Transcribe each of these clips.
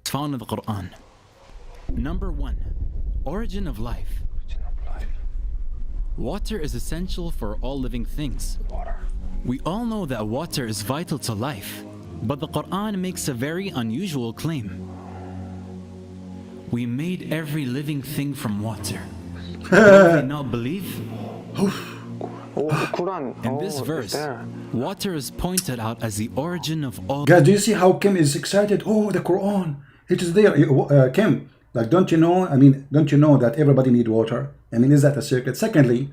found in the Quran. Number 1, origin of life. Water is essential for all living things. We all know that water is vital to life, but the Quran makes a very unusual claim. We made every living thing from water. Will they not believe? In this verse, water is pointed out as the origin of all. Guys, do you see how Kim is excited? Oh, the Quran, it is there. Kim, like, don't you know? I mean, don't you know that everybody needs water? I mean, is that a secret? Secondly,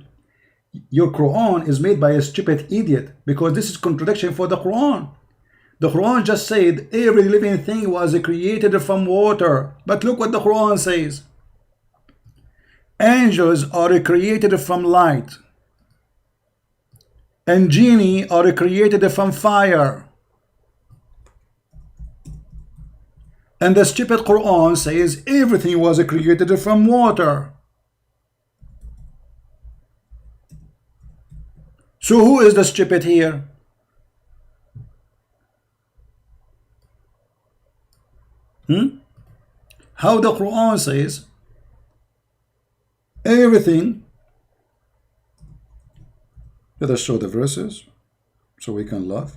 your Quran is made by a stupid idiot, because this is contradiction for the Quran. The Quran just said every living thing was created from water. But look what the Quran says. Angels are created from light, and genie are created from fire. And the stupid Quran says everything was created from water. So who is the stupid here? How the Quran says everything. Let us show the verses so we can laugh.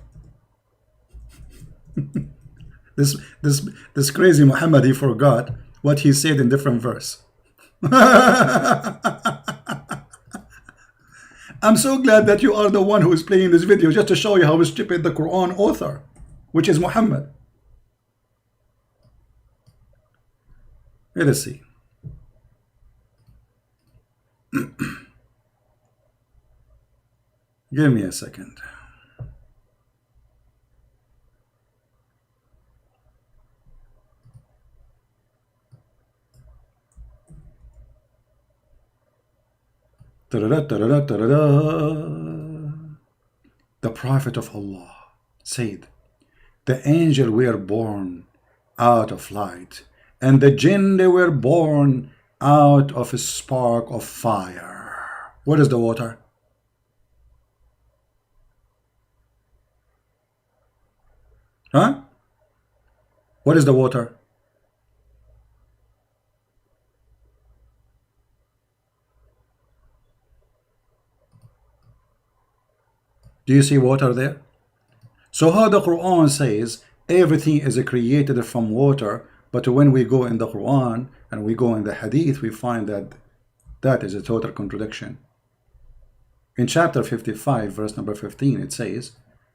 This crazy Muhammad, he forgot what he said in different verse. I'm so glad that you are the one who is playing this video just to show you how stupid the Quran author, which is Muhammad. Let us see. Give me a second. The Prophet of Allah said, the angel were born out of light, and the jinn, they were born out of a spark of fire. What is the water? Huh? What is the water? Do you see water there? So how the Quran says everything is created from water, but when we go in the Quran and we go in the Hadith, we find that that is a total contradiction. In chapter 55, verse number 15, it says,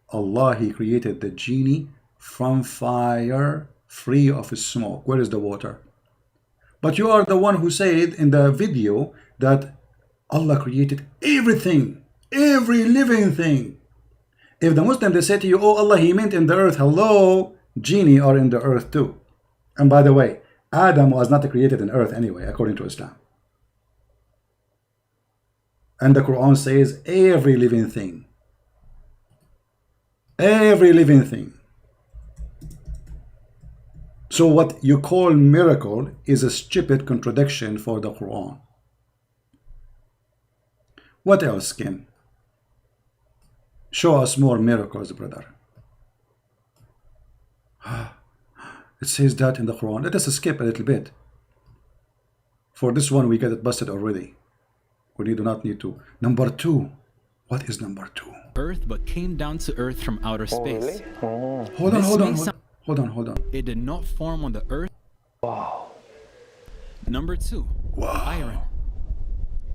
Allah, He created the genie from fire, free of smoke. Where is the water? But you are the one who said in the video that Allah created everything, every living thing. If the Muslim, they say to you, oh Allah, He meant in the earth. Hello, genie are in the earth too. And by the way, Adam was not created in earth anyway, according to Islam. And the Quran says every living thing. Every living thing. So what you call miracle is a stupid contradiction for the Quran. What else, Kim? Show us more miracles, brother. It says that in the Quran. Let us skip a little bit. For this one, we get it busted already. We do not need to. Number 2. What is number 2? Earth, but came down to earth from outer space. Hold on. It did not form on the earth. Wow. Number 2. Wow. Iron.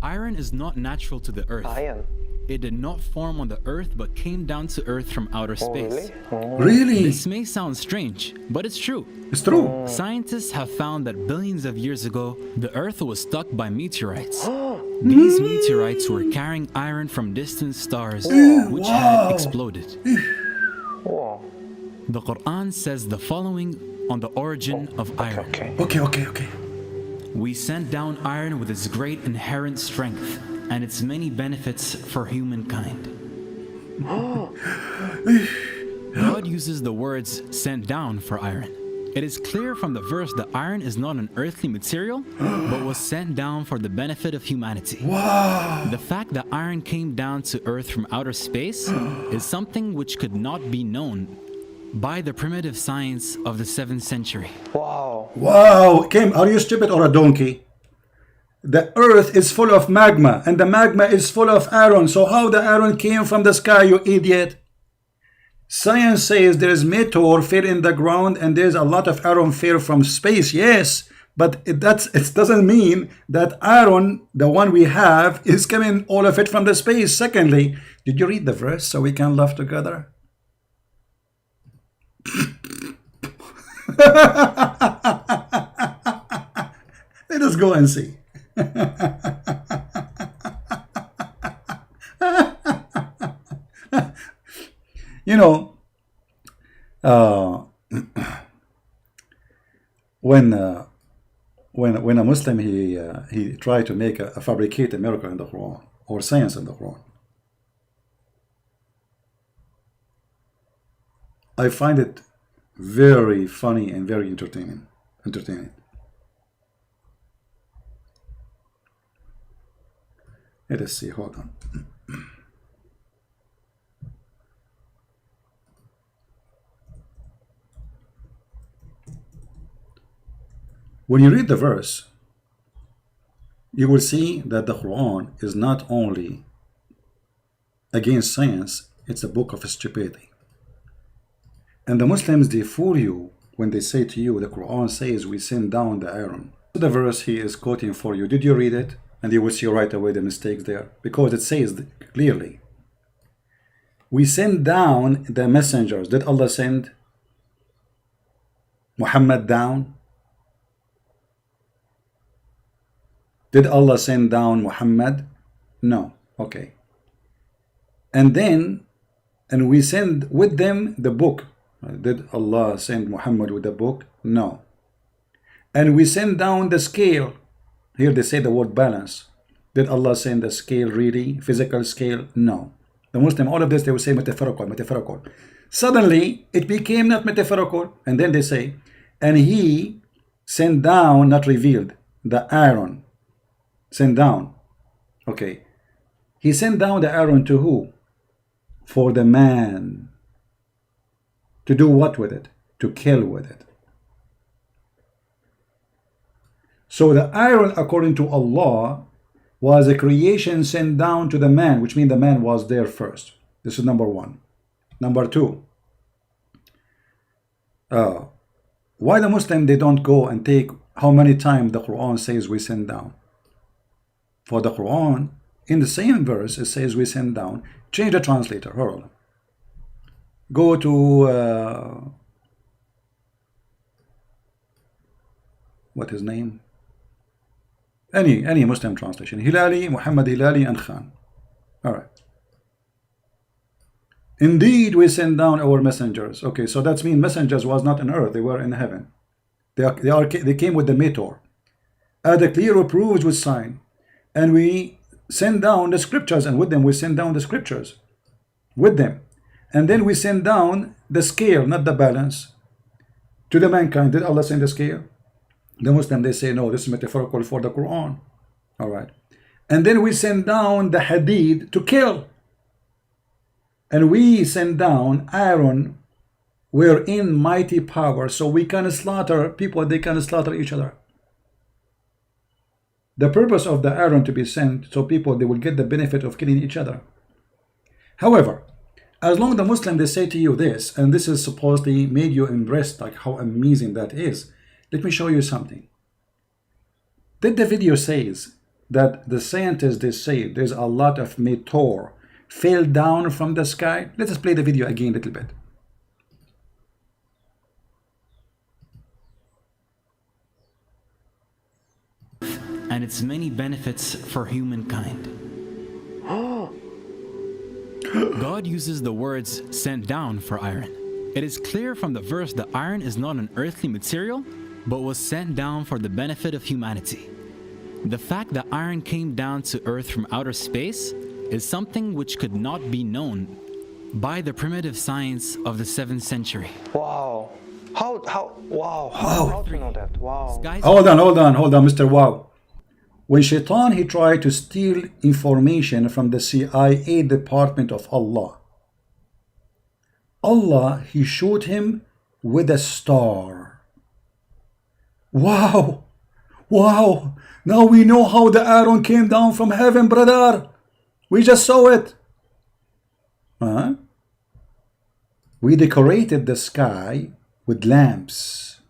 Iron is not natural to the earth. Iron. It did not form on the earth, but came down to earth from outer space. Really? This may sound strange, but it's true. It's true. Scientists have found that billions of years ago, the earth was struck by meteorites. These meteorites were carrying iron from distant stars, which had exploded. Wow. The Quran says the following on the origin of iron. Okay. We sent down iron with its great inherent strength and its many benefits for humankind. God uses the words sent down for iron. It is clear from the verse that iron is not an earthly material, but was sent down for the benefit of humanity. Wow. The fact that iron came down to earth from outer space is something which could not be known by the primitive science of the 7th century. Wow. Wow, Kim, are you stupid or a donkey? The earth is full of magma, and the magma is full of iron. So how the iron came from the sky, you idiot? Science says there is meteor fell in the ground and there's a lot of iron fell from space. Yes, but it doesn't mean that iron, the one we have, is coming all of it from the space. Secondly, did you read the verse so we can laugh together? Let us go and see. You know, when a Muslim he tried to make a fabricate a miracle in the Quran or science in the Quran, I find it very funny and very entertaining. Let us see. Hold on. When you read the verse, you will see that the Quran is not only against science, it's a book of stupidity. And the Muslims, they fool you when they say to you, the Quran says we send down the iron. The verse he is quoting for you, did you read it? And you will see right away the mistakes there, because it says clearly, we send down the messengers. Did Allah send Muhammad down? Did Allah send down Muhammad? No. Okay. And we send with them the book. Did Allah send Muhammad with the book? No. And we send down the scale. Here they say the word balance. Did Allah send the scale really? Physical scale? No. The Muslim, all of this, they will say metaphorical. Suddenly, it became not metaphorical. And then they say, and he sent down, not revealed, the iron. Sent down. Okay. He sent down the iron to who? For the man. To do what with it? To kill with it. So the iron, according to Allah, was a creation sent down to the man, which means the man was there first. This is number one. Number two, why the Muslim, they don't go and take how many times the Quran says we send down? For the Quran, in the same verse, it says we send down. Change the translator. Hold on. Go to what his name? Any Muslim translation. Hilali, Muhammad Hilali, and Khan. All right. Indeed, we send down our messengers. Okay, so that means messengers was not on earth; they were in heaven. They came with the meteor, the clear proofs with sign, and we send down the scriptures, and with them we send down the scriptures, with them, and then we send down the scale, not the balance, to the mankind. Did Allah send the scale? The Muslim, they say no, this is metaphorical for the Quran. All right, and then we send down the hadid to kill. And we send down iron wherein mighty power, so we can slaughter people, they can slaughter each other. The purpose of the iron to be sent, so people, they will get the benefit of killing each other. However, as long as the Muslim, they say to you this, and this is supposedly made you impressed, like how amazing that is, let me show you something. Did the video says that the scientists, they say there's a lot of meteor fell down from the sky? Let us play the video again a little bit. And its many benefits for humankind. God uses the words sent down for iron. It is clear from the verse that iron is not an earthly material, but was sent down for the benefit of humanity. The fact that iron came down to earth from outer space is something which could not be known by the primitive science of the 7th century. Wow. How do you know that? Wow. Hold on, Mr. Wow. When Shaitan, he tried to steal information from the CIA department of Allah, Allah, he shot him with a star. Wow, wow, now we know how the Aaron came down from heaven, brother. We just saw it. We decorated the sky with lamps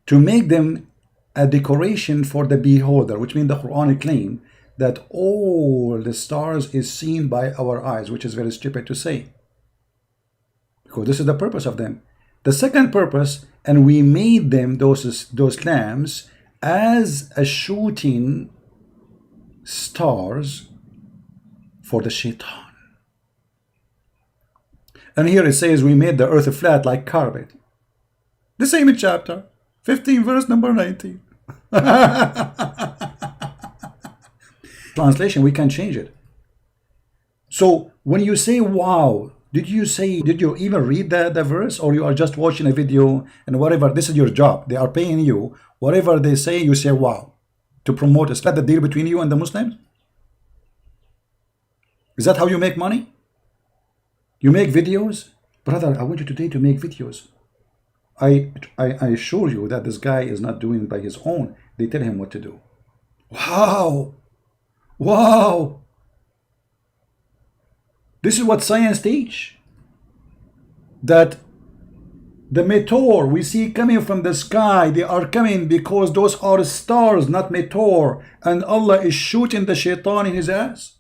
to make them a decoration for the beholder, which means the Quran claim that all the stars is seen by our eyes, which is very stupid to say, because this is the purpose of them. The second purpose, and we made them those lamps as a shooting stars for the shaitan. And here it says we made the earth flat like carpet. The same chapter 15 verse number 19. Translation, we can change it. So when you say wow, did you even read the verse, or you are just watching a video and whatever? This is your job. They are paying you. Whatever they say, you say wow to promote. Is that the deal between you and the Muslims? Is that how you make money? You make videos? Brother, I want you today to make videos. I assure you that this guy is not doing it by his own. They tell him what to do. Wow. Wow. This is what science teach. That the meteor we see coming from the sky, they are coming because those are stars, not meteor. And Allah is shooting the shaitan in his ass.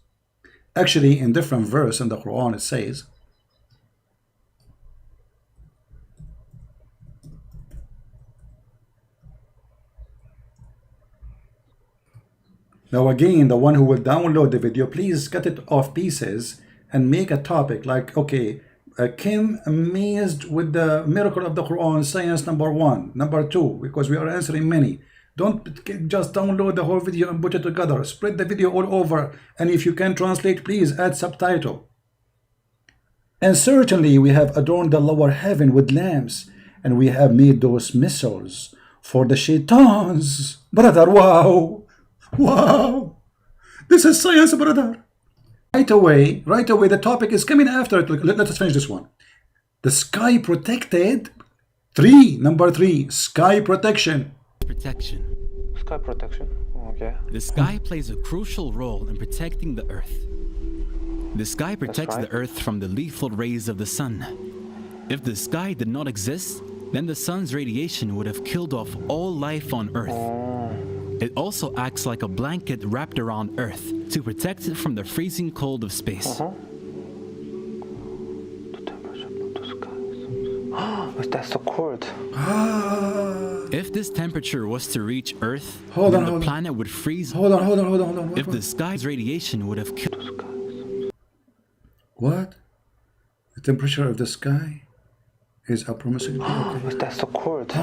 Actually, in different verse in the Quran, it says, now again, the one who will download the video, please cut it off pieces and make a topic like, okay, Kim amazed with the miracle of the Quran, science number 1, number 2, because we are answering many. Don't just download the whole video and put it together. Spread the video all over, and if you can translate, please add subtitle. And certainly we have adorned the lower heaven with lamps, and we have made those missiles for the shaitans. Brother, wow. Wow, this is science, brother. Right away, the topic is coming after it. Let us finish this one. The sky protected. Number 3, sky protection. Sky protection. Okay. The sky plays a crucial role in protecting the earth. The sky protects the earth from the lethal rays of the sun. If the sky did not exist, then the sun's radiation would have killed off all life on earth. It also acts like a blanket wrapped around Earth to protect it from the freezing cold of space. The temperature of the sky. That's the cord. If this temperature was to reach Earth, the planet would freeze. Hold on. If the sky's radiation would have killed. What? The temperature of the sky is approximately. Okay. That's the cord.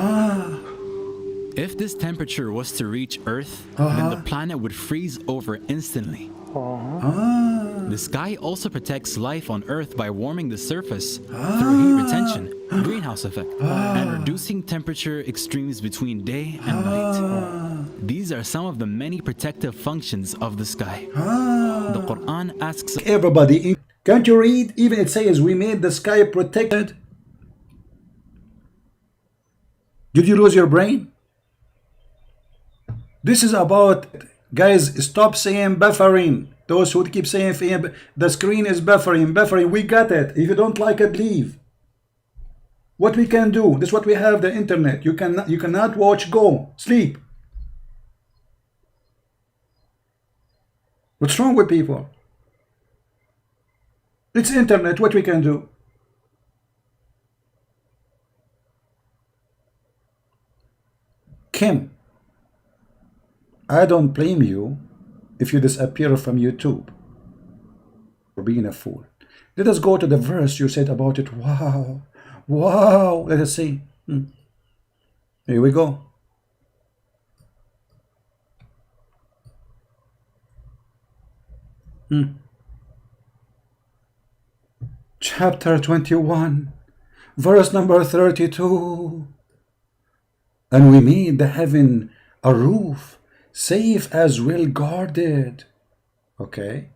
If this temperature was to reach Earth, then the planet would freeze over instantly. The sky also protects life on Earth by warming the surface through heat retention, greenhouse effect, and reducing temperature extremes between day and night. These are some of the many protective functions of the sky. The Quran asks everybody, can't you read? Even it says we made the sky protected. Did you lose your brain? This is about, guys, stop saying buffering. Those who keep saying the screen is buffering, we got it. If you don't like it, leave. What we can do, this is what we have, the internet. You cannot watch, go, sleep. What's wrong with people? It's internet, what we can do. Kim, I don't blame you if you disappear from YouTube for being a fool. Let us go to the verse you said about it. Wow. Wow. Let us see. Here we go. Chapter 21, verse number 32. And we made the heaven a roof, safe as well guarded. Okay.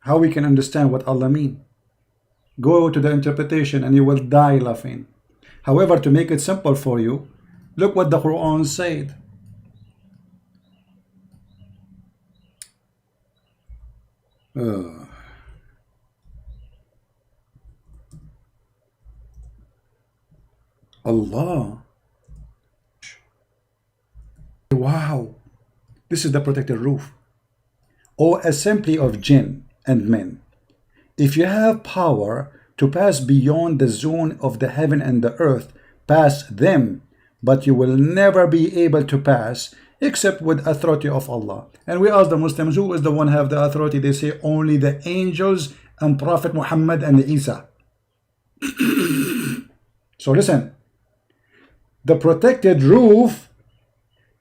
How we can understand what Allah mean? Go to the interpretation and you will die laughing. However, to make it simple for you, look what the Quran said. Allah. Wow. This is the protected roof. O assembly of jinn and men, if you have power to pass beyond the zone of the heaven and the earth, pass them, but you will never be able to pass except with authority of Allah. And we ask the Muslims, who is the one who have the authority? They say only the angels and Prophet Muhammad and Isa. So listen, the protected roof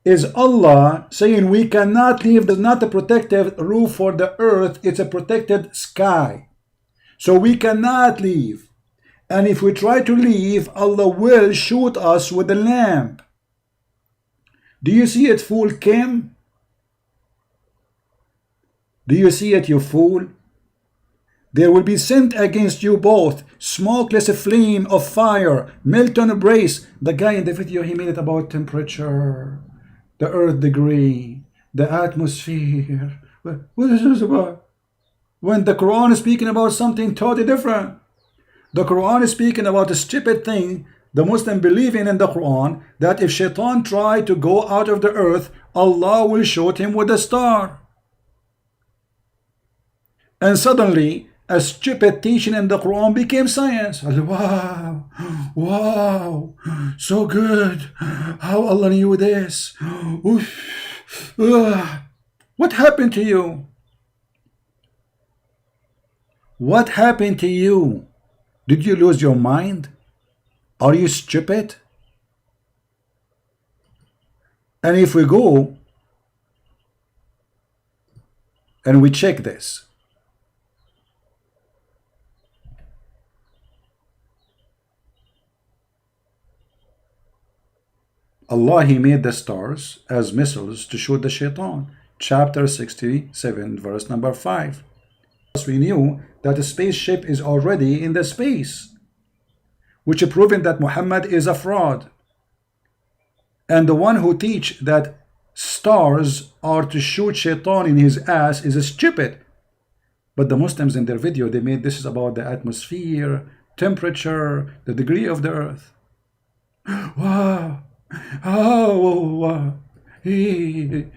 is Allah saying we cannot leave. It's not a protected roof for the earth, it's a protected sky. So we cannot leave. And if we try to leave, Allah will shoot us with a lamp. Do you see it, fool Kim? Do you see it, you fool? There will be sent against you both smokeless flame of fire, Milton Brace. The guy in the video, he made it about temperature, the earth degree, the atmosphere. What is this about? When the Quran is speaking about something totally different. The Quran is speaking about a stupid thing the Muslim believing in the Quran, that if Shaitan tried to go out of the earth, Allah will shoot him with a star. And suddenly a stupid teaching in the Quran became science. Wow, wow, so good. How Allah knew this. What happened to you? What happened to you? Did you lose your mind? Are you stupid? And if we go and we check this, Allah, He made the stars as missiles to shoot the Shaitan. Chapter 67, verse number 5. We knew that a spaceship is already in the space, which is proving that Muhammad is a fraud. And the one who teach that stars are to shoot Shaitan in his ass is stupid. But the Muslims in their video, they made this is about the atmosphere, temperature, the degree of the earth. Wow. Oh, wow. You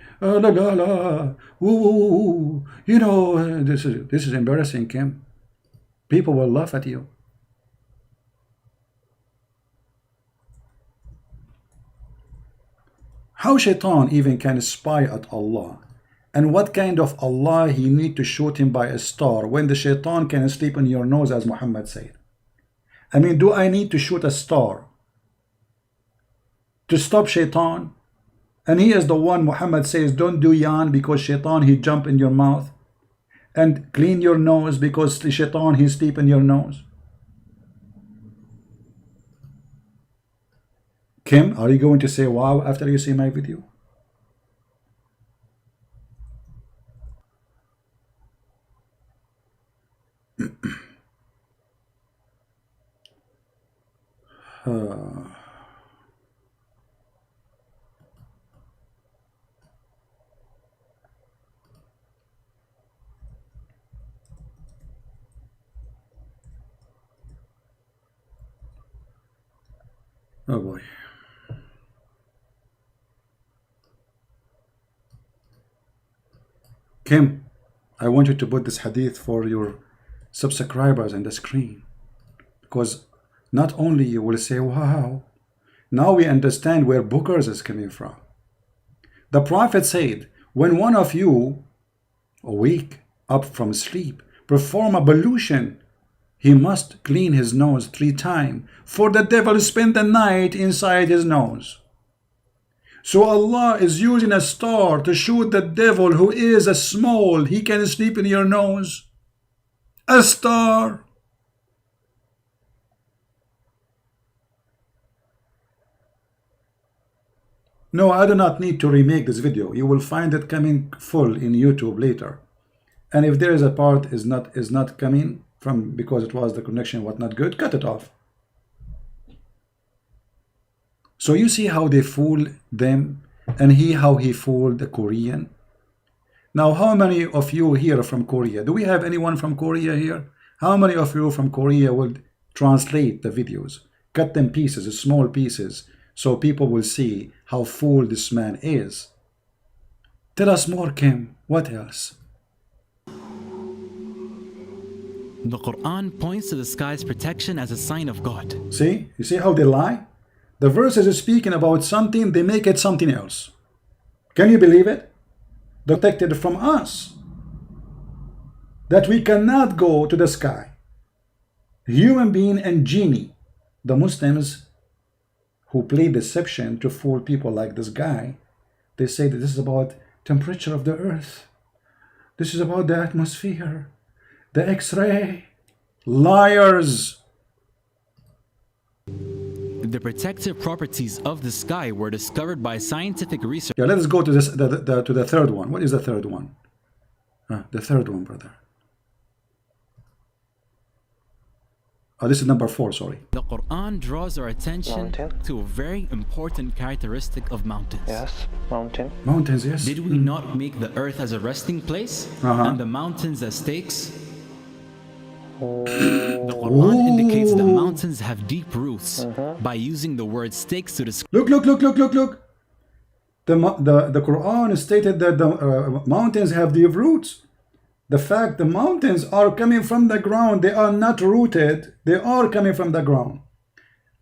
know, this is embarrassing, Kim. People will laugh at you. How Shaitan even can spy at Allah, and what kind of Allah he need to shoot him by a star when the Shaitan can sleep in your nose, as Muhammad said. I mean, do I need to shoot a star to stop Shaitan? And he is the one, Muhammad says, don't do yan because Shaitan he jump in your mouth, and clean your nose because the Shaitan he sleep in your nose. Kim, are you going to say wow after you see my video? Oh boy. Kim, I want you to put this hadith for your subscribers on the screen, because not only you will say, wow, now we understand where Bookers is coming from. The Prophet said, when one of you awake up from sleep, perform ablution, he must clean his nose 3 times, for the devil spend the night inside his nose. So Allah is using a star to shoot the devil who is a small, he can sleep in your nose. A star. No, I do not need to remake this video. You will find it coming full in YouTube later. And if there is a part is not coming because it was the connection was not good, cut it off. So you see how they fool them, and how he fooled the Korean. Now, how many of you here are from Korea? Do we have anyone from Korea here? How many of you from Korea will translate the videos, cut them pieces, small pieces, so people will see how fool this man is? Tell us more, Kim. What else? The Quran points to the sky's protection as a sign of God. See? You see how they lie? The verses are speaking about something, they make it something else. Can you believe it? Protected from us. That we cannot go to the sky. Human being and genie. The Muslims who play deception to fool people like this guy, they say that this is about temperature of the earth. This is about the atmosphere. The X-ray. Liars. The protective properties of the sky were discovered by scientific research. Yeah, let us go to this to the third one. What is the third one? The third one, brother. Oh, this is number 4, sorry. The Quran draws our attention to a very important characteristic of mountains. Yes, mountain. Mountains, yes. Did we not make the earth as a resting place and the mountains as stakes? The Quran indicates that mountains have deep roots by using the word stakes to describe. Look. The Quran stated that the mountains have deep roots. The fact the mountains are coming from the ground, they are not rooted, they are coming from the ground.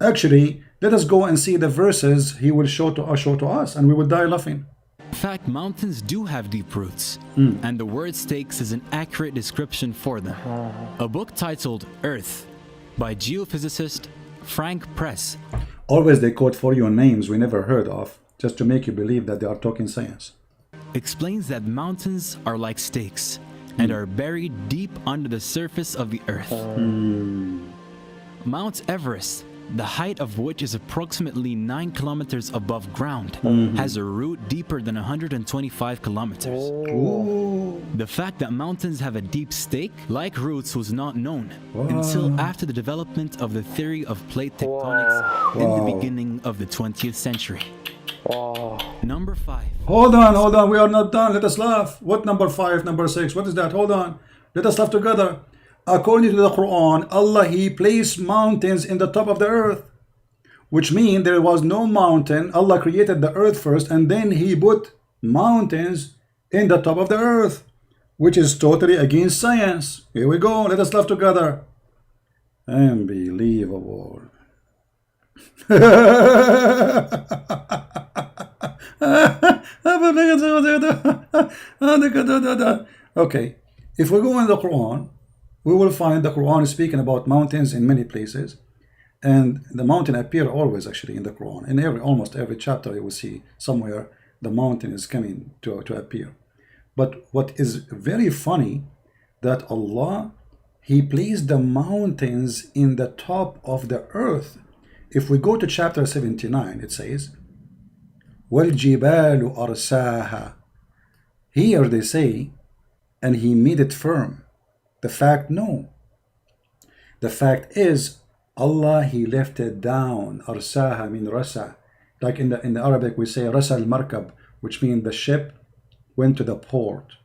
Actually, let us go and see the verses he will show to us, and we will die laughing. In fact, mountains do have deep roots, and the word stakes is an accurate description for them. A book titled Earth by geophysicist Frank Press. Always they quote for you names we never heard of, just to make you believe that they are talking science. Explains that mountains are like stakes and are buried deep under the surface of the earth. Mount Everest, the height of which is approximately 9 kilometers above ground, has a root deeper than 125 kilometers. The fact that mountains have a deep stake, like roots, was not known until after the development of the theory of plate tectonics in the beginning of the 20th century. Number 5. Hold on, we are not done. Let us laugh. What number 5, number 6? What is that? Hold on. Let us laugh together. According to the Quran, Allah, He placed mountains in the top of the earth, which means there was no mountain. Allah created the earth first, and then He put mountains in the top of the earth, which is totally against science. Here we go. Let us laugh together. Unbelievable. Okay, if we go in the Quran, we will find the Quran is speaking about mountains in many places, and the mountain appear always actually in the Quran. In almost every chapter you will see somewhere the mountain is coming to appear. But what is very funny, that Allah, He placed the mountains in the top of the earth. If we go to chapter 79, it says, وَالْجِبَالُ أَرْسَاهَا. Here they say, and He made it firm. The fact, no. The fact is, Allah, He left it down. Arsaha mean rasa. Like in the Arabic we say rasa al-markab, which means the ship went to the port.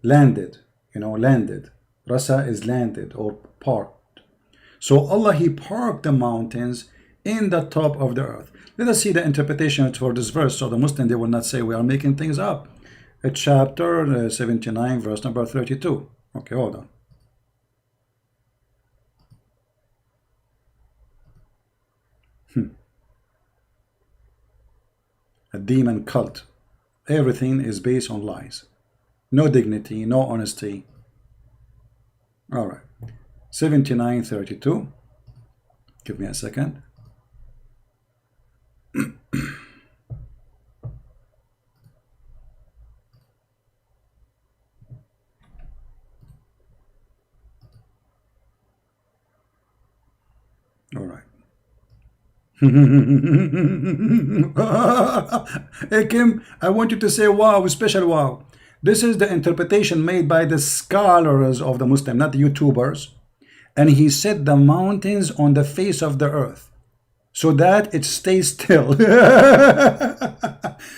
Landed, landed. Rasa is landed or parked. So Allah, He parked the mountains in the top of the earth. Let us see the interpretation for this verse, so the Muslim, they will not say we are making things up. It's chapter 79, verse number 32. Okay, hold on. A demon cult. Everything is based on lies. No dignity, no honesty. All right. 79:32. Give me a second. All right. Hey Kim, I want you to say wow, special wow. This is the interpretation made by the scholars of the Muslim, not the YouTubers. And he set the mountains on the face of the earth so that it stays still.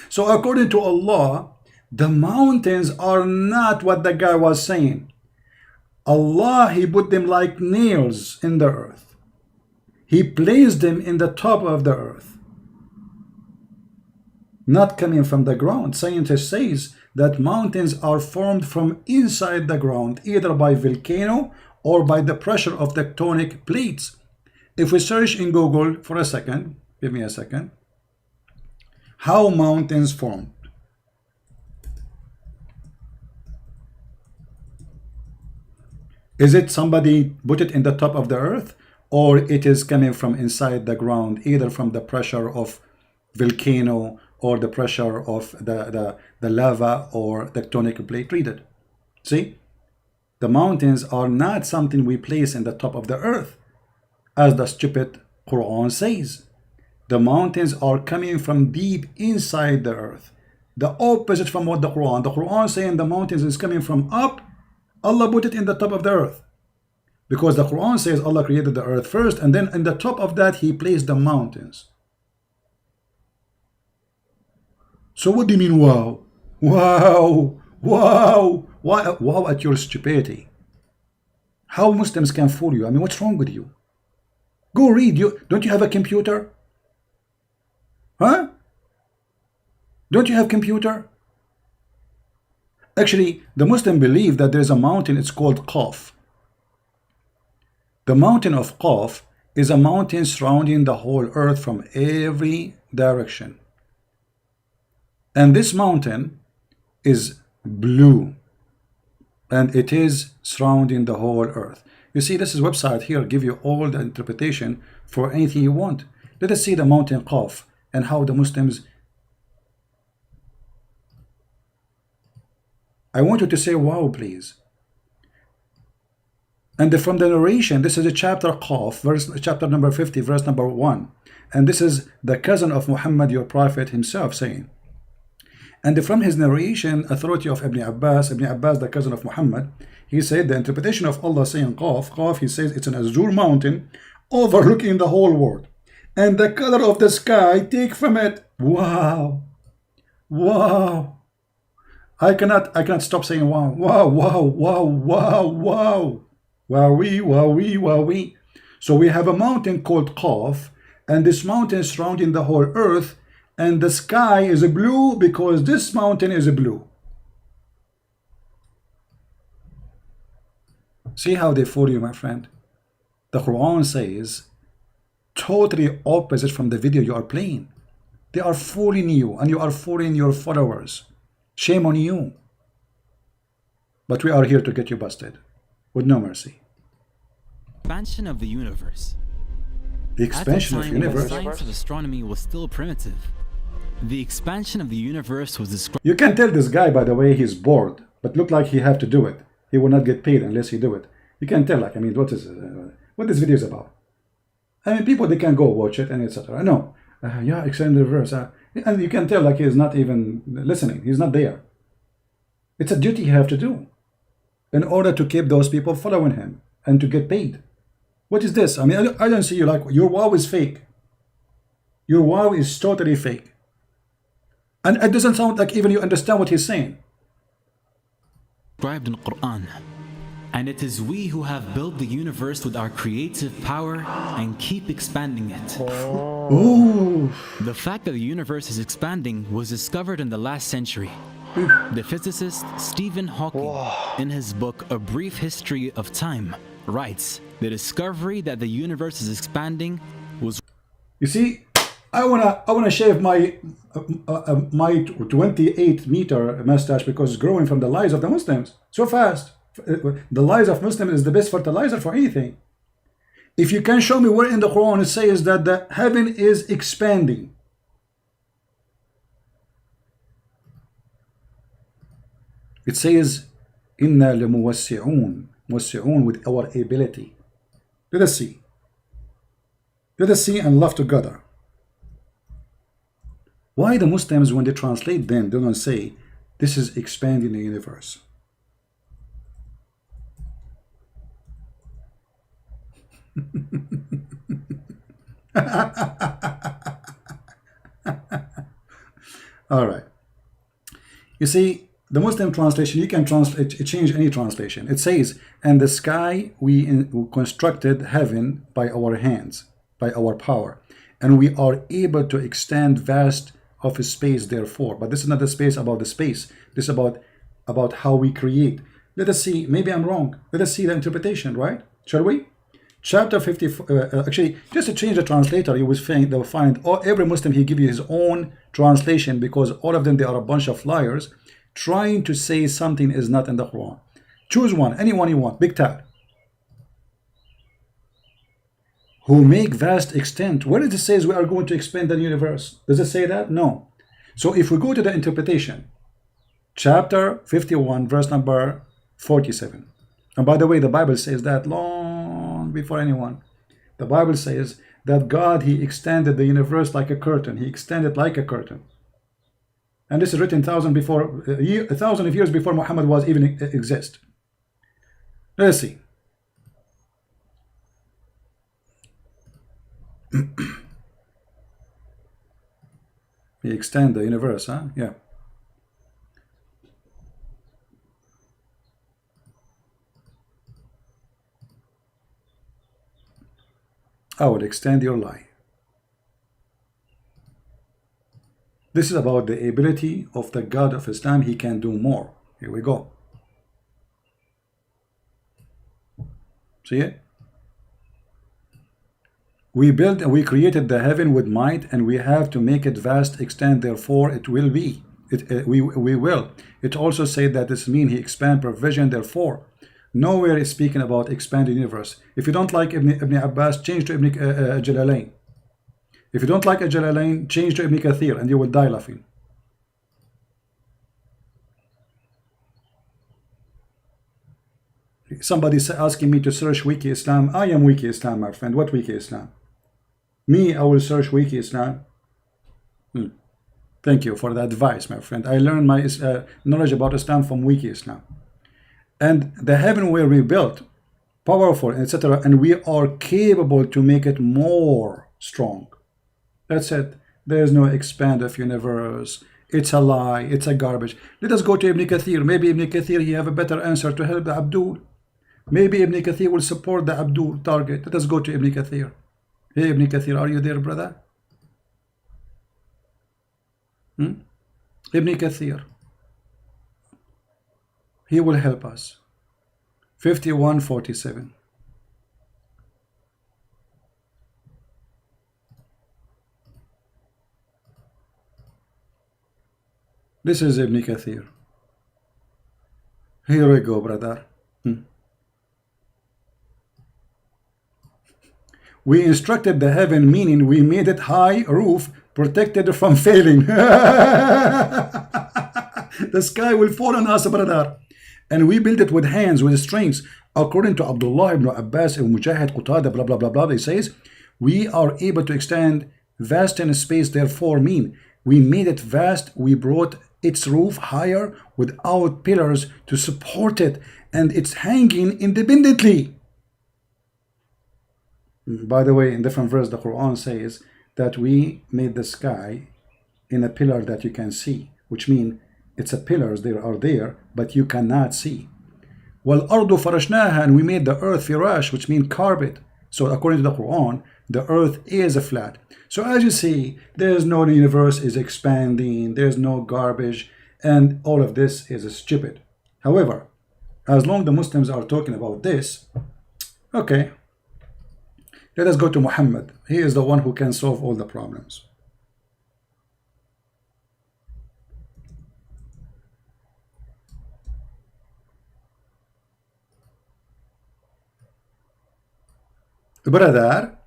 So according to Allah, the mountains are not what the guy was saying. Allah, he put them like nails in the earth. He placed them in the top of the earth, not coming from the ground. Scientists says that mountains are formed from inside the ground, either by volcano or by the pressure of tectonic plates. If we search in Google for a second, give me a second, how mountains formed. Is it somebody put it in the top of the earth, or it is coming from inside the ground, either from the pressure of volcano or the pressure of the lava or tectonic plate? Read it. See, the mountains are not something we place in the top of the earth, as the stupid Quran says. The mountains are coming from deep inside the earth, the opposite from what the Quran saying the mountains is coming from up. Allah put it in the top of the earth, because the Quran says Allah created the earth first, and then in the top of that he placed the mountains. So what do you mean wow? Wow, wow, wow at your stupidity. How Muslims can fool you? I mean, what's wrong with you? Go read. Don't you have a computer? Huh? Don't you have computer? Actually, the Muslim believe that there is a mountain, it's called Qaf. The mountain of Qaf is a mountain surrounding the whole earth from every direction. And this mountain is blue, and it is surrounding the whole earth. You see, this is website here, give you all the interpretation for anything you want. Let us see the mountain Qaf and how the Muslims. I want you to say wow, please. And from the narration, this is a chapter Qaf, chapter number 50, verse number 1. And this is the cousin of Muhammad, your prophet himself, saying. And from his narration, authority of Ibn Abbas, the cousin of Muhammad, he said the interpretation of Allah saying Qaf, he says it's an azure mountain overlooking the whole world. And the color of the sky, take from it. Wow. Wow. I cannot stop saying wow, wow, wow, wow, wow, wow. Wowee, wowee, wowee. So we have a mountain called Qaf, and this mountain is surrounding the whole earth, and the sky is blue because this mountain is blue. See how they fool you, my friend? The Quran says totally opposite from the video you are playing. They are fooling you, and you are fooling your followers. Shame on you. But we are here to get you busted with no mercy. Expansion of the universe. The expansion of the universe. The science of astronomy was still primitive. The expansion of the universe was described. You can tell this guy, by the way, he's bored, but look like he have to do it. He will not get paid unless he do it. You can tell, like, I mean, what this video is about. I mean, people, they can go watch it and etc. No, yeah, extend the reverse. And you can tell, like, he's not even listening. He's not there. It's a duty you have to do in order to keep those people following him and to get paid. What is this? I mean, I don't see you, like, your wow is fake. Your wow is totally fake. And it doesn't sound like even you understand what he's saying. Described in Quran. And it is we who have built the universe with our creative power and keep expanding it. Ooh. The fact that the universe is expanding was discovered in the last century. The physicist Stephen Hawking, in his book A Brief History of Time, writes, the discovery that the universe is expanding was... You see, I wanna shave my 28-meter mustache because it's growing from the lies of the Muslims so fast. The lies of Muslims is the best fertilizer for anything. If you can show me where in the Quran it says that the heaven is expanding. It says, Inna لَمُوَسِّعُونَ, muwasi'un, with our ability. Let us see. Let us see and love together. Why the Muslims, when they translate them, they don't say This is expanding the universe. All right. You see, the Muslim translation, you can change any translation. It says, "And the sky we constructed heaven by our hands, by our power, and we are able to extend vast of space therefore." But this is not the space about the space. This is about how we create. Let us see. Maybe I'm wrong. Let us see the interpretation, right? Shall we? Chapter 54. Actually, just to change the translator, you will find every Muslim, he give you his own translation, because all of them, they are a bunch of liars trying to say something is not in the Quran. Choose one, anyone you want. Big tab. Who make vast extent. Where does it say we are going to expand the universe? Does it say that? No. So if we go to the interpretation, chapter 51, verse number 47. And by the way, the Bible says that long before anyone. The Bible says that God, he extended the universe like a curtain. He extended like a curtain. And this is written 1,000 of years before Muhammad was even exist. Let's see. He extend the universe, huh? Yeah. I would extend your lie. This is about the ability of the God of Islam. He can do more. Here we go. See it? We built and we created the heaven with might, and we have to make it vast extent. Therefore, it will be. We will. It also said that this means he expand provision. Therefore, nowhere is speaking about expanding universe. If you don't like Ibn Abbas, change to Ibn Jalalain. If you don't like Jalalain, change to Ibn Kathir, and you will die laughing. Somebody asking me to search Wiki Islam. I am Wiki Islam, my friend. What Wiki Islam? Me, I will search Wiki Islam. Thank you for the advice, my friend. I learned my knowledge about Islam from Wiki Islam. And the heaven where we built, powerful, etc., and we are capable to make it more strong. That's it. There is no expand of universe. It's a lie. It's a garbage. Let us go to Ibn Kathir. Maybe Ibn Kathir, he have a better answer to help the Abdul. Maybe Ibn Kathir will support the Abdul target. Let us go to Ibn Kathir. Hey, Ibn Kathir, are you there, brother? Ibn Kathir. He will help us. 51:47. This is Ibn Kathir. Here we go, brother. We instructed the heaven, meaning we made it high roof, protected from failing. The sky will fall on us, brother. And we built it with hands, with strings. According to Abdullah ibn Abbas and Mujahid Qatada, blah, blah, blah, blah, they says, we are able to extend vast in space, therefore mean. We made it vast, we brought its roof higher without pillars to support it, and it's hanging independently. By the way, in different verse, the Quran says that we made the sky in a pillar that you can see, which means it's a pillars, they are there, but you cannot see. وَالْأَرْضُ فَرَشْنَاهَا, and we made the earth firash, which means carpet. So according to the Quran, the earth is a flat. So as you see, there's no universe is expanding, there's no garbage, and all of this is stupid. However, as long as the Muslims are talking about this, okay, let us go to Muhammad. He is the one who can solve all the problems. Brother,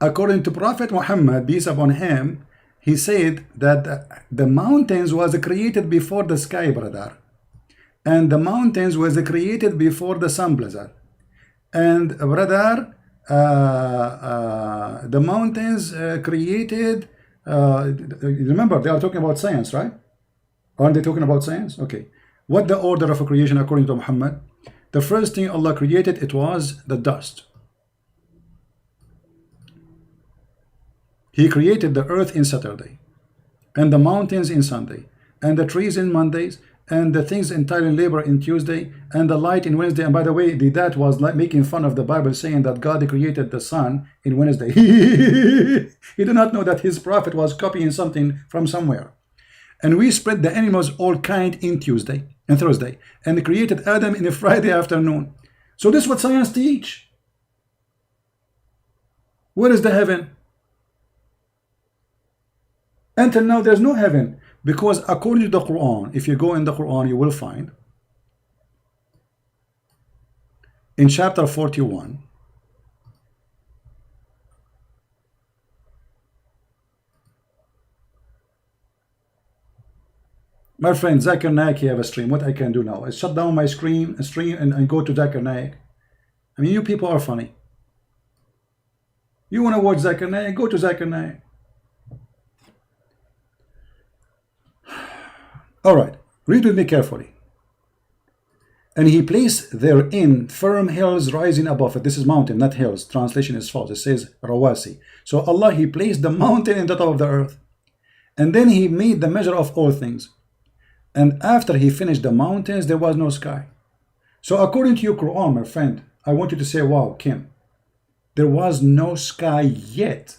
according to Prophet Muhammad, peace upon him, he said that the mountains was created before the sky, brother. And the mountains was created before the sun, brother. And brother, the mountains created, remember they are talking about science, right? Aren't they talking about science? Okay. What the order of creation according to Muhammad? The first thing Allah created, it was the dust. He created the earth in Saturday, and the mountains in Sunday, and the trees in Mondays, and the things entirely in labor in Tuesday, and the light in Wednesday. And by the way, the dad was like making fun of the Bible, saying that God created the sun in Wednesday. He did not know that his prophet was copying something from somewhere. And we spread the animals all kind in Tuesday and Thursday, and created Adam in a Friday afternoon. So this is what science teach. Where is the heaven? Until now, there's no heaven, because according to the Quran, if you go in the Quran, you will find in chapter 41, my friend Zakir Naik, he have a stream. What I can do now is shut down my stream and go to Zakir Naik. I mean, you people are funny. You want to watch Zakir Naik? Go to Zakir Naik. All right, read with me carefully. And he placed therein firm hills rising above it. This is mountain, not hills. Translation is false. It says Rawasi. So Allah, he placed the mountain in the top of the earth. And then he made the measure of all things. And after he finished the mountains, there was no sky. So according to your Quran, my friend, I want you to say, wow, Kim, there was no sky yet,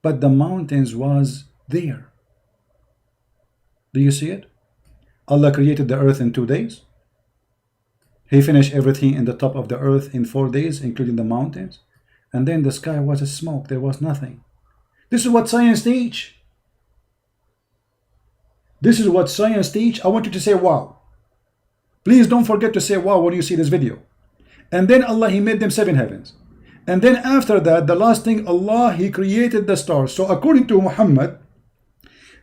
but the mountains was there. Do you see it? Allah created the earth in 2 days. He finished everything in the top of the earth in 4 days, including the mountains. And then the sky was a smoke. There was nothing. This is what science teach. This is what science teach. I want you to say wow. Please don't forget to say wow when you see this video. And then Allah, he made them 7 heavens. And then after that, the last thing, Allah, he created the stars. So according to Muhammad,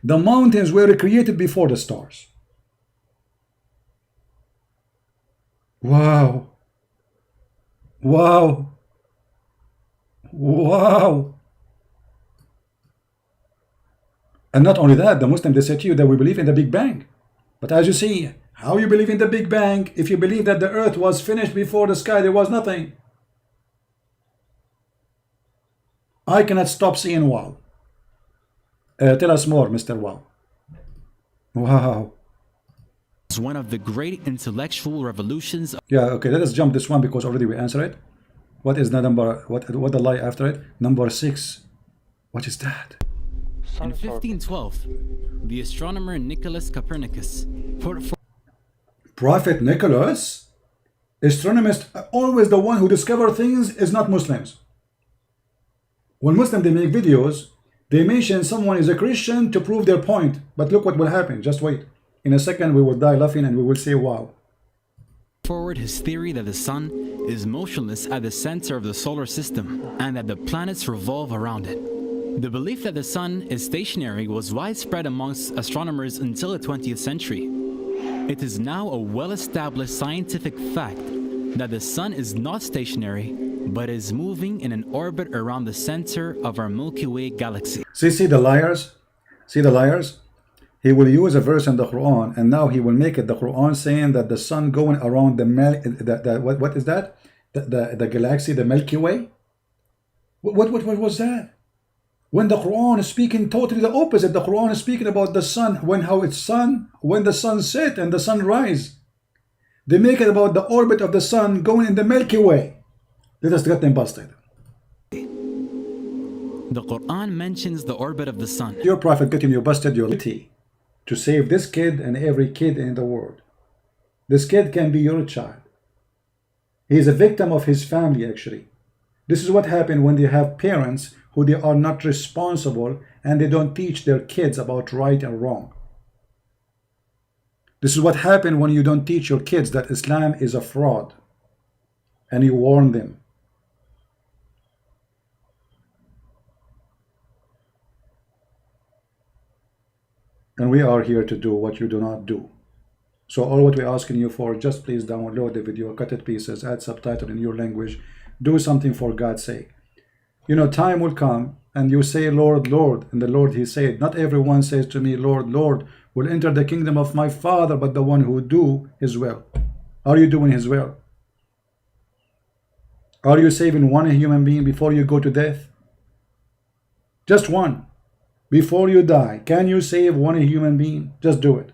the mountains were created before the stars. Wow. Wow. Wow. And not only that, the Muslims, they say to you that we believe in the Big Bang. But as you see, how you believe in the Big Bang if you believe that the earth was finished before the sky, there was nothing? I cannot stop seeing wow. Tell us more, Mr. Wow. Wow. It's one of the great intellectual revolutions. Yeah, okay, let us jump this one because already we answered it. What is the number, what the lie after it? Number 6. What is that? In 1512, the astronomer Nicholas Copernicus put forth Prophet Nicholas, astronomist, always the one who discover things is not Muslims. When Muslims, they make videos, they mention someone is a Christian to prove their point. But look what will happen. Just wait. In a second, we will die laughing and we will say, wow. forward his theory that the sun is motionless at the center of the solar system and that the planets revolve around it. The belief that the sun is stationary was widespread amongst astronomers until the 20th century. It is now a well-established scientific fact that the sun is not stationary, but is moving in an orbit around the center of our Milky Way galaxy. See the liars? See the liars? He will use a verse in the Quran, and now he will make it the Quran saying that the sun going around what is that? The galaxy, the Milky Way? What was that? When the Quran is speaking totally the opposite. The Quran is speaking about the sun, when the sun set and the sun rise. They make it about the orbit of the sun going in the Milky Way. Let us get them busted. The Quran mentions the orbit of the sun. Your prophet getting you busted, your duty to save this kid and every kid in the world. This kid can be your child. He is a victim of his family, actually. This is what happens when they have parents who they are not responsible and they don't teach their kids about right and wrong. This is what happens when you don't teach your kids that Islam is a fraud and you warn them. And we are here to do what you do not do. So all what we're asking you for, just please download the video, cut it pieces, add subtitle in your language, do something for God's sake. You know, time will come and you say, Lord, Lord. And the Lord, he said, not everyone says to me, Lord, Lord, will enter the kingdom of my Father, but the one who do his will. Are you doing his will? Are you saving one human being before you go to death? Just one. Before you die, can you save one human being? Just do it.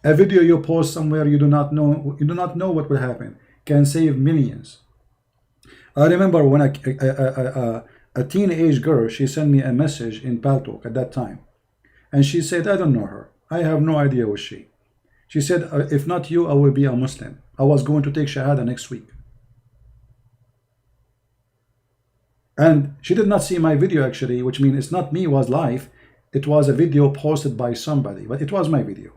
A video you post somewhere you do not know what will happen can save millions. I remember when a teenage girl, she sent me a message in Paltalk at that time, and she said, I don't know her. I have no idea who she. She said, if not you, I will be a Muslim. I was going to take Shahada next week. And she did not see my video actually, which means it's not me, it was live. It was a video posted by somebody, but it was my video.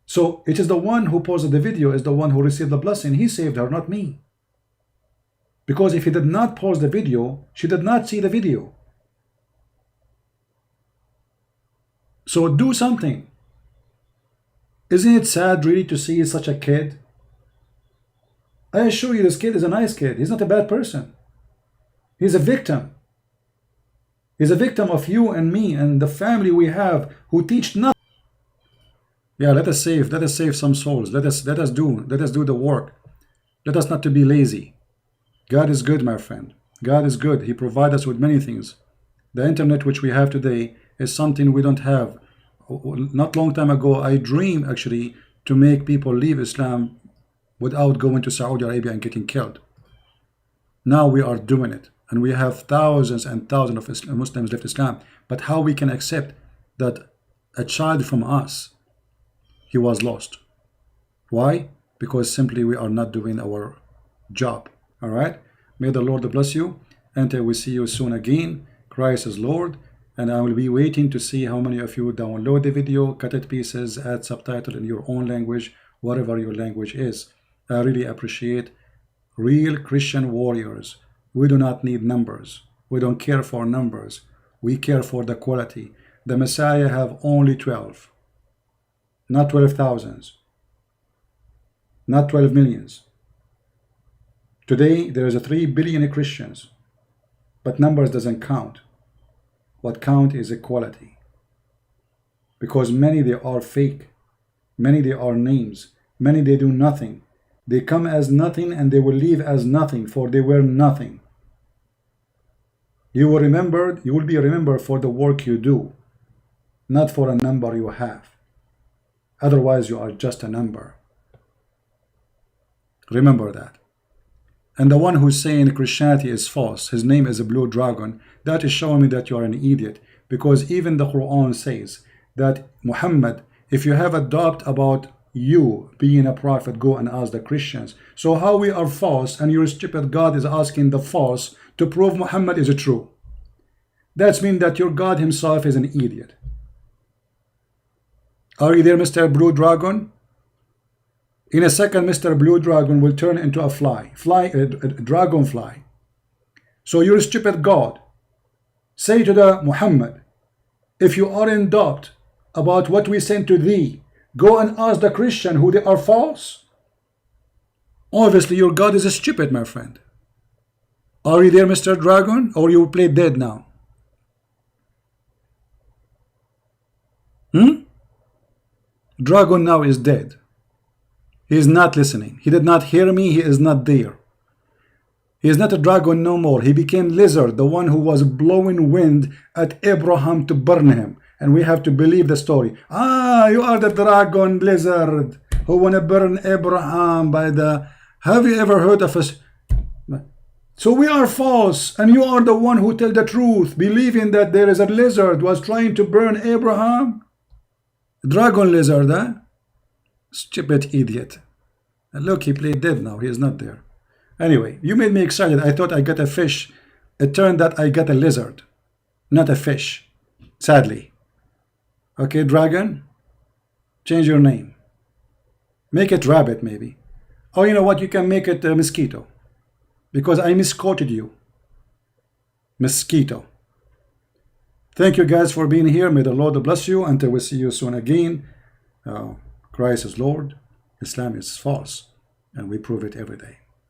So it is the one who posted the video is the one who received the blessing. He saved her, not me. Because if he did not post the video, she did not see the video. So do something. Isn't it sad really to see such a kid? I assure you this kid is a nice kid. He's not a bad person. He's a victim. He's a victim of you and me and the family we have who teach nothing. Yeah, let us save some souls. Let us do the work. Let us not to be lazy. God is good, my friend. God is good. He provides us with many things. The internet which we have today is something we don't have. Not long time ago, I dreamed actually to make people leave Islam without going to Saudi Arabia and getting killed. Now we are doing it, and we have thousands and thousands of Muslims left Islam. But how we can accept that a child from us, he was lost? Why? Because simply we are not doing our job. All right? May the Lord bless you. Until we see you soon again. Christ is Lord. And I will be waiting to see how many of you download the video, cut it pieces, add subtitle in your own language, whatever your language is. I really appreciate real Christian warriors. We do not need numbers. We don't care for numbers. We care for the quality. The Messiah have only 12. Not 12,000s. Not 12 millions. Today there is a 3 billion Christians. But numbers doesn't count. What count is equality. Because many they are fake. Many they are names. Many they do nothing. They come as nothing and they will leave as nothing, for they were nothing. You will be remembered for the work you do, not for a number you have. Otherwise you are just a number. Remember that. And the one who's saying Christianity is false, his name is a blue dragon, that is showing me that you are an idiot. Because even the Quran says that Muhammad, if you have a doubt about you being a prophet, go and ask the Christians. So how we are false and your stupid God is asking the false to prove Muhammad is true? That means that your God himself is an idiot. Are you there, Mr. Blue Dragon? In a second, Mr. Blue Dragon will turn into a dragonfly. So your stupid God, say to the Muhammad, if you are in doubt about what we sent to thee, go and ask the Christian who they are false. Obviously your God is stupid, my friend. Are you there, Mr. Dragon, or you play dead now? Dragon now is dead. He is not listening. He did not hear me. He is not there. He is not a dragon no more. He became lizard, the one who was blowing wind at Abraham to burn him. And we have to believe the story. Ah, you are the dragon lizard who want to burn Abraham by the... Have you ever heard of us? So we are false, and you are the one who tell the truth, believing that there is a lizard was trying to burn Abraham. Dragon lizard, huh? Stupid idiot. And look, he played dead now. He is not there. Anyway, you made me excited. I thought I got a fish. It turned out I got a lizard, not a fish. Sadly. Okay, dragon, change your name. Make it rabbit, maybe. Oh, you know what? You can make it a mosquito. Because I misquoted you. Mosquito. Thank you guys for being here. May the Lord bless you. Until we see you soon again. Christ is Lord. Islam is false. And we prove it every day.